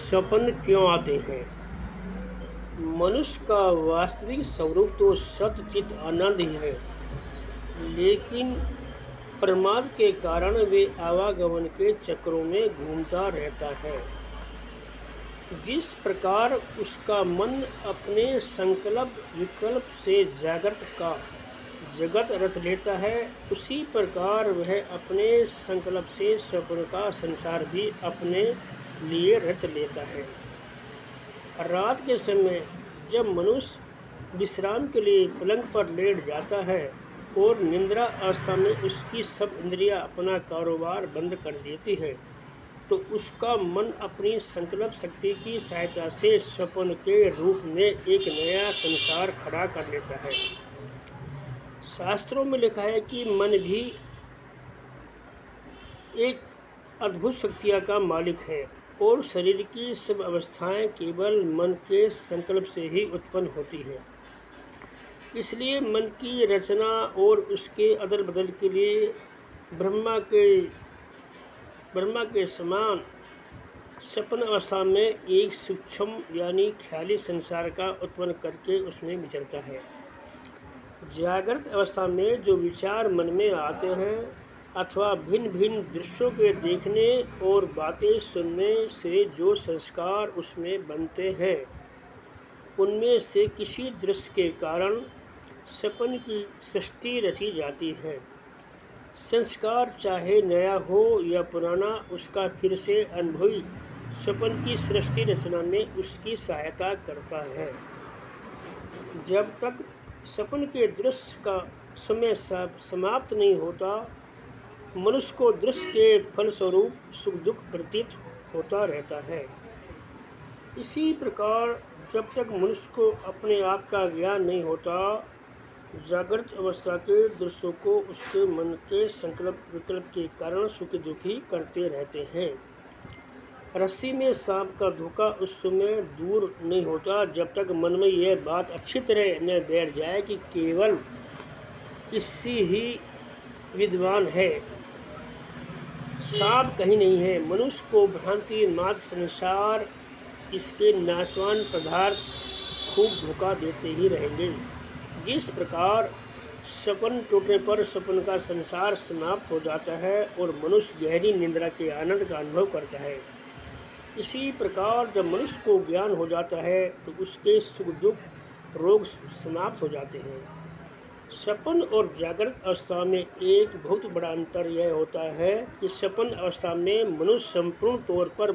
स्वप्न क्यों आते हैं? मनुष्य का वास्तविक स्वरूप तो सच्चित आनंद ही है, लेकिन प्रमाद के कारण वे आवागमन के चक्रों में घूमता रहता है। जिस प्रकार उसका मन अपने संकल्प विकल्प से जागृत का जगत रच लेता है, उसी प्रकार वह अपने संकल्प से स्वप्न का संसार भी अपने लिए रच लेता है। रात के समय जब मनुष्य विश्राम के लिए पलंग पर लेट जाता है और निद्रा अवस्था में उसकी सब इंद्रियां अपना कारोबार बंद कर देती है, तो उसका मन अपनी संकल्प शक्ति की सहायता से स्वप्न के रूप में एक नया संसार खड़ा कर लेता है। शास्त्रों में लिखा है कि मन भी एक अद्भुत शक्तियाँ का मालिक है और शरीर की सब अवस्थाएं केवल मन के संकल्प से ही उत्पन्न होती है। इसलिए मन की रचना और उसके अदल बदल के लिए ब्रह्मा के समान सपन अवस्था में एक सूक्ष्म यानी ख्याली संसार का उत्पन्न करके उसमें विचरता है। जागृत अवस्था में जो विचार मन में आते हैं अथवा भिन्न भिन्न दृश्यों के देखने और बातें सुनने से जो संस्कार उसमें बनते हैं, उनमें से किसी दृश्य के कारण सपन की सृष्टि रची जाती है। संस्कार चाहे नया हो या पुराना, उसका फिर से अनुभवी सपन की सृष्टि रचना में उसकी सहायता करता है। जब तक सपन के दृश्य का समय समाप्त नहीं होता, मनुष्य को दृश्य के फलस्वरूप सुख दुख प्रतीत होता रहता है। इसी प्रकार जब तक मनुष्य को अपने आप का ज्ञान नहीं होता, जागृत अवस्था के दृश्यों को उसके मन के संकल्प विकल्प के कारण सुखी दुखी करते रहते हैं। रस्सी में सांप का धोखा उस समय दूर नहीं होता जब तक मन में यह बात अच्छी तरह न बैठ जाए कि केवल इससे ही विद्वान है, सांप कहीं नहीं है। मनुष्य को भ्रांति मात्र संसार इसके नाशवान पदार्थ खूब धोखा देते ही रहेंगे। जिस प्रकार सपन टूटने पर सपन का संसार समाप्त हो जाता है और मनुष्य गहरी निद्रा के आनंद का अनुभव करता है, इसी प्रकार जब मनुष्य को ज्ञान हो जाता है तो उसके सुख दुख रोग समाप्त हो जाते हैं। सपन और जागृत अवस्था में एक बहुत बड़ा अंतर यह होता है कि सपन अवस्था में मनुष्य संपूर्ण तौर पर